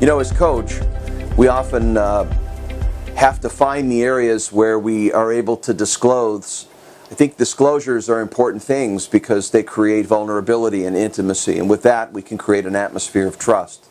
You know, as coach, we often have to find the areas where we are able to disclose. I think disclosures are important things because they create vulnerability and intimacy, and with that we can create an atmosphere of trust.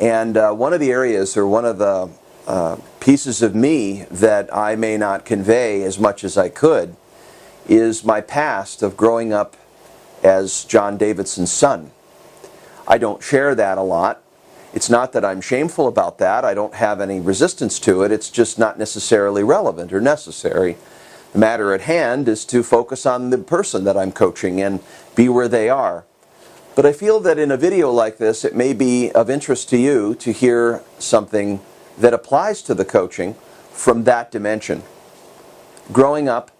And one of the areas, or one of the pieces of me that I may not convey as much as I could, is my past of growing up as John Davidson's son. I don't share that a lot. It's not that I'm shameful about that. I don't have any resistance to it. It's just not necessarily relevant or necessary. The matter at hand is to focus on the person that I'm coaching and be where they are. But I feel that in a video like this, it may be of interest to you to hear something that applies to the coaching from that dimension. Growing up,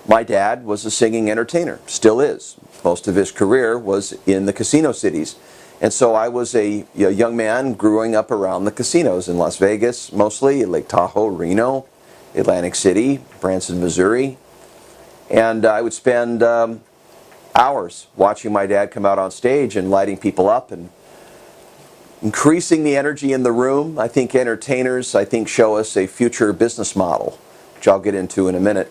my dad was a singing entertainer, still is. Most of his career was in the casino cities. And so I was a young man growing up around the casinos in Las Vegas, mostly, Lake Tahoe, Reno, Atlantic City, Branson, Missouri. And I would spend hours watching my dad come out on stage and lighting people up and increasing the energy in the room. I think entertainers, show us a future business model, which I'll get into in a minute.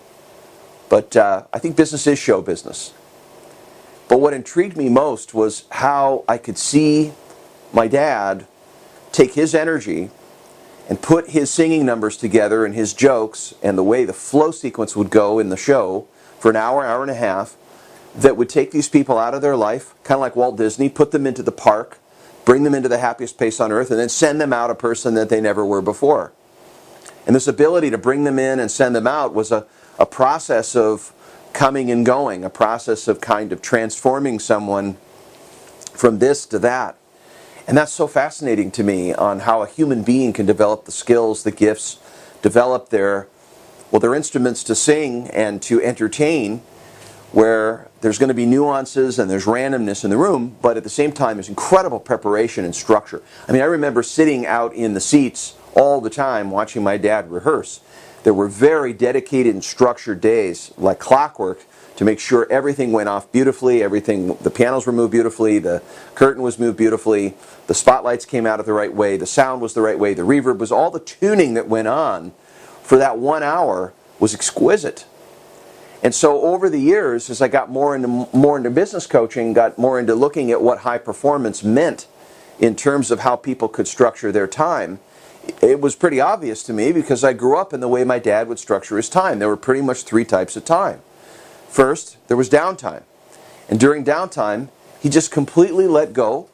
But I think business is show business. But what intrigued me most was how I could see my dad take his energy and put his singing numbers together and his jokes and the way the flow sequence would go in the show for an hour, hour and a half, that would take these people out of their life, kind of like Walt Disney, put them into the park, bring them into the happiest place on earth, and then send them out a person that they never were before. And this ability to bring them in and send them out was a process of coming and going, a process of kind of transforming someone from this to that. And that's so fascinating to me, on how a human being can develop the skills, the gifts, develop their instruments to sing and to entertain, where there's going to be nuances and there's randomness in the room, but at the same time there's incredible preparation and structure. I mean, I remember sitting out in the seats all the time watching my dad rehearse. There were very dedicated and structured days, like clockwork, to make sure everything went off beautifully, the pianos were moved beautifully, the curtain was moved beautifully, the spotlights came out of the right way, the sound was the right way, the reverb was, all the tuning that went on for that 1 hour was exquisite. And so over the years, as I got more into business coaching, got more into looking at what high performance meant in terms of how people could structure their time, it was pretty obvious to me, because I grew up in the way my dad would structure his time. There were pretty much 3 types of time. First, there was downtime. And during downtime, he just completely let go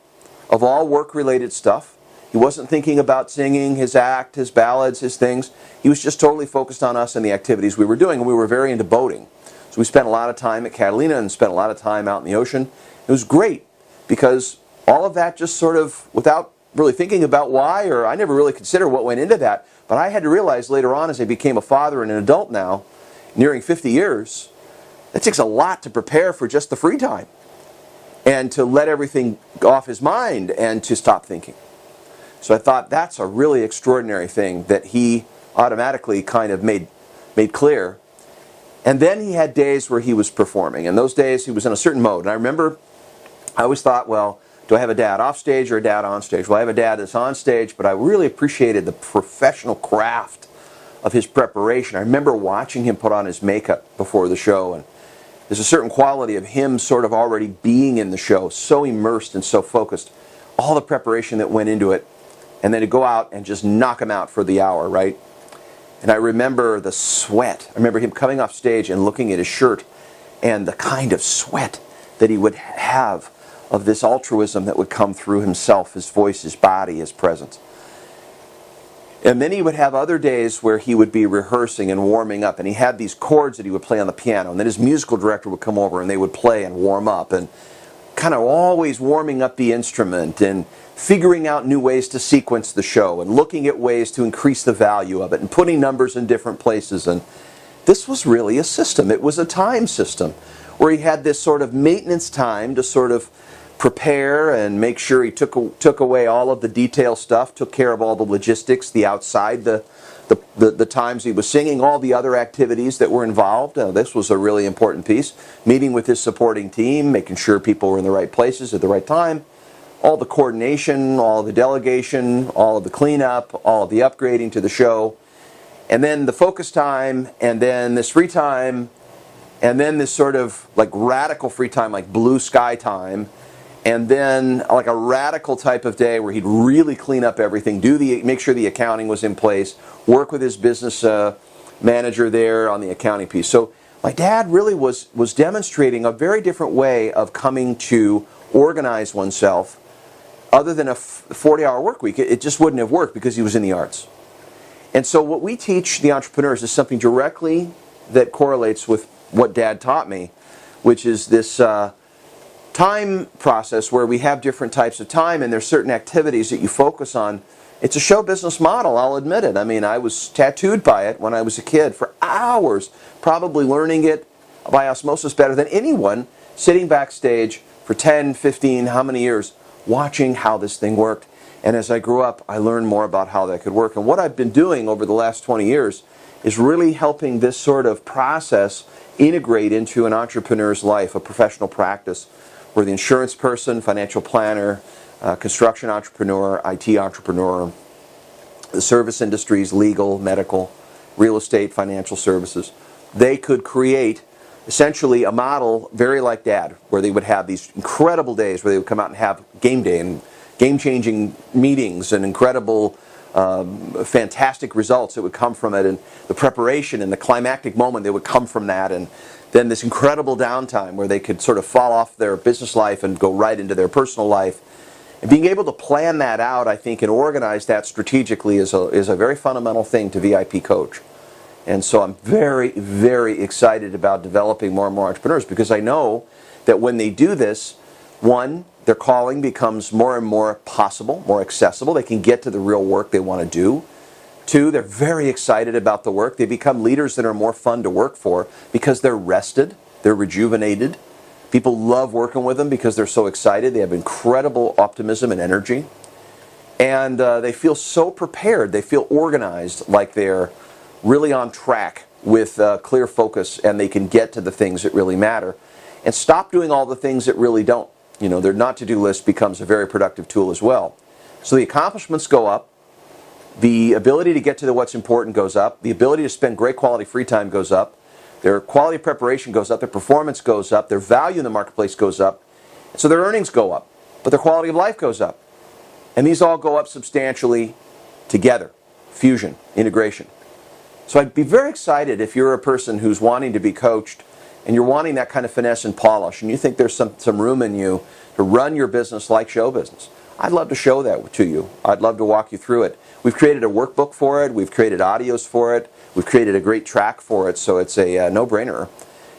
of all work-related stuff. He wasn't thinking about singing, his act, his ballads, his things. He was just totally focused on us and the activities we were doing. And we were very into boating. So we spent a lot of time at Catalina and spent a lot of time out in the ocean. It was great, because all of that just sort of, without really thinking about why, or I never really considered what went into that, but I had to realize later on, as I became a father and an adult now, nearing 50 years, it takes a lot to prepare for just the free time, and to let everything off his mind and to stop thinking. So I thought that's a really extraordinary thing that he automatically kind of made clear. And then he had days where he was performing, and those days he was in a certain mode. And I remember, I always thought, well, do I have a dad off stage or a dad on stage? Well, I have a dad that's on stage, but I really appreciated the professional craft of his preparation. I remember watching him put on his makeup before the show, and there's a certain quality of him sort of already being in the show, so immersed and so focused. All the preparation that went into it, and then to go out and just knock him out for the hour, right? And I remember the sweat. I remember him coming off stage and looking at his shirt, and the kind of sweat that he would have of this altruism that would come through himself, his voice, his body, his presence. And then he would have other days where he would be rehearsing and warming up, and he had these chords that he would play on the piano, and then his musical director would come over and they would play and warm up, and kind of always warming up the instrument and figuring out new ways to sequence the show and looking at ways to increase the value of it and putting numbers in different places. And this was really a system. It was a time system where he had this sort of maintenance time to sort of prepare and make sure he took away all of the detail stuff, took care of all the logistics, the outside, the times he was singing, all the other activities that were involved. This was a really important piece. Meeting with his supporting team, making sure people were in the right places at the right time. all the coordination, all the delegation, all of the cleanup, all of the upgrading to the show, and then the focus time, and then this free time, and then this sort of like radical free time, like blue sky time, and then like a radical type of day where he'd really clean up everything, make sure the accounting was in place, work with his business manager there on the accounting piece. So my dad really was demonstrating a very different way of coming to organize oneself. Other than a 40-hour work week, it just wouldn't have worked because he was in the arts. And so what we teach the entrepreneurs is something directly that correlates with what Dad taught me, which is this time process where we have different types of time and there's certain activities that you focus on. It's a show business model, I'll admit it. I mean, I was tattooed by it when I was a kid for hours, probably learning it by osmosis better than anyone, sitting backstage for 10, 15, how many years, watching how this thing worked. And as I grew up, I learned more about how that could work. And what I've been doing over the last 20 years is really helping this sort of process integrate into an entrepreneur's life, a professional practice, where the insurance person, financial planner, construction entrepreneur, IT entrepreneur, the service industries, legal, medical, real estate, financial services, they could create essentially a model very like Dad, where they would have these incredible days where they would come out and have game day and game-changing meetings and incredible, fantastic results that would come from it, and the preparation and the climactic moment that would come from that, and then this incredible downtime where they could sort of fall off their business life and go right into their personal life. And being able to plan that out, I think, and organize that strategically is a very fundamental thing to VIP coach. And so I'm very, very excited about developing more and more entrepreneurs, because I know that when they do this, one, their calling becomes more and more possible, more accessible. They can get to the real work they want to do. Two, they're very excited about the work. They become leaders that are more fun to work for because they're rested, they're rejuvenated. People love working with them because they're so excited. They have incredible optimism and energy. And they feel so prepared. They feel organized, like they're really on track with clear focus, and they can get to the things that really matter and stop doing all the things that really don't. You know, their not-to-do list becomes a very productive tool as well. So the accomplishments go up, the ability to get to what's important goes up, the ability to spend great quality free time goes up, their quality of preparation goes up, their performance goes up, their value in the marketplace goes up, so their earnings go up, but their quality of life goes up. And these all go up substantially together. Fusion, integration. So I'd be very excited if you're a person who's wanting to be coached and you're wanting that kind of finesse and polish, and you think there's some room in you to run your business like show business. I'd love to show that to you. I'd love to walk you through it. We've created a workbook for it. We've created audios for it. We've created a great track for it, so it's a no-brainer.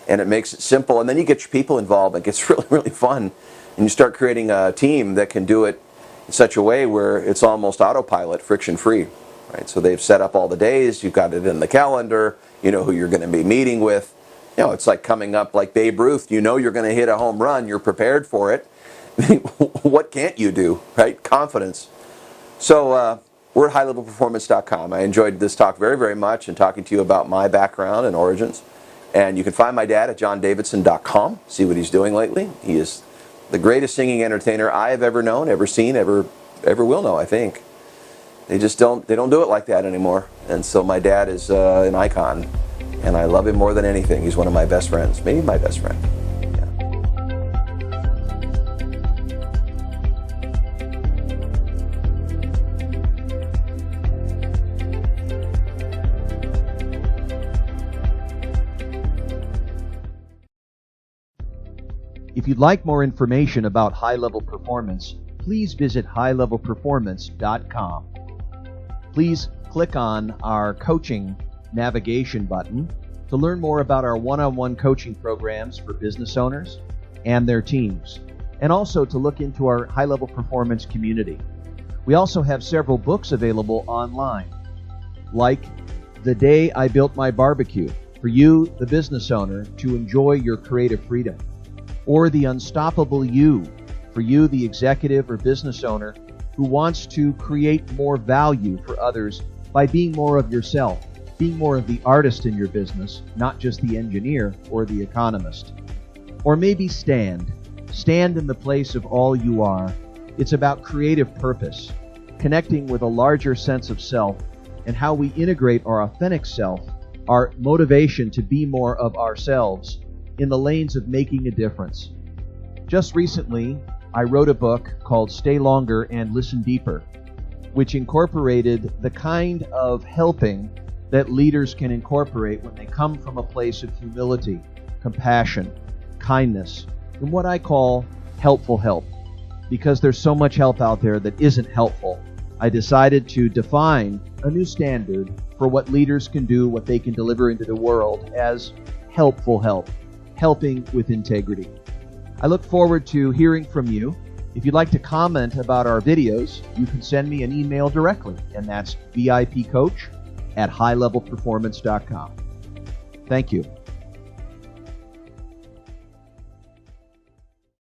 And it makes it simple. And then you get your people involved. It gets really, really fun. And you start creating a team that can do it in such a way where it's almost autopilot, friction-free. Right? So they've set up all the days. You've got it in the calendar. You know who you're going to be meeting with. You know, it's like coming up like Babe Ruth. You know you're going to hit a home run. You're prepared for it. What can't you do, right? Confidence. So we're at highlevelperformance.com. I enjoyed this talk very, very much, and talking to you about my background and origins. And you can find my dad at johndavidson.com. See what he's doing lately. He is the greatest singing entertainer I have ever known, ever seen, ever will know, I think. They don't do it like that anymore. And so my dad is an icon, and I love him more than anything. He's one of my best friends, maybe my best friend. If you'd like more information about high-level performance, please visit highlevelperformance.com. Please click on our coaching navigation button to learn more about our one-on-one coaching programs for business owners and their teams, and also to look into our high-level performance community. We also have several books available online, like The Day I Built My Barbecue, for you, the business owner, to enjoy your creative freedom, or The Unstoppable You, for you, the executive or business owner who wants to create more value for others by being more of yourself, being more of the artist in your business, not just the engineer or the economist. Or maybe Stand in the place of all you are It's about creative purpose, connecting with a larger sense of self, and how we integrate our authentic self, our motivation to be more of ourselves, in the lanes of making a difference. Just recently, I wrote a book called Stay Longer and Listen Deeper, which incorporated the kind of helping that leaders can incorporate when they come from a place of humility, compassion, kindness, and what I call helpful help. Because there's so much help out there that isn't helpful, I decided to define a new standard for what leaders can do, what they can deliver into the world as helpful help, helping with integrity. I look forward to hearing from you. If you'd like to comment about our videos, you can send me an email directly, and that's VIPcoach@highlevelperformance.com. Thank you.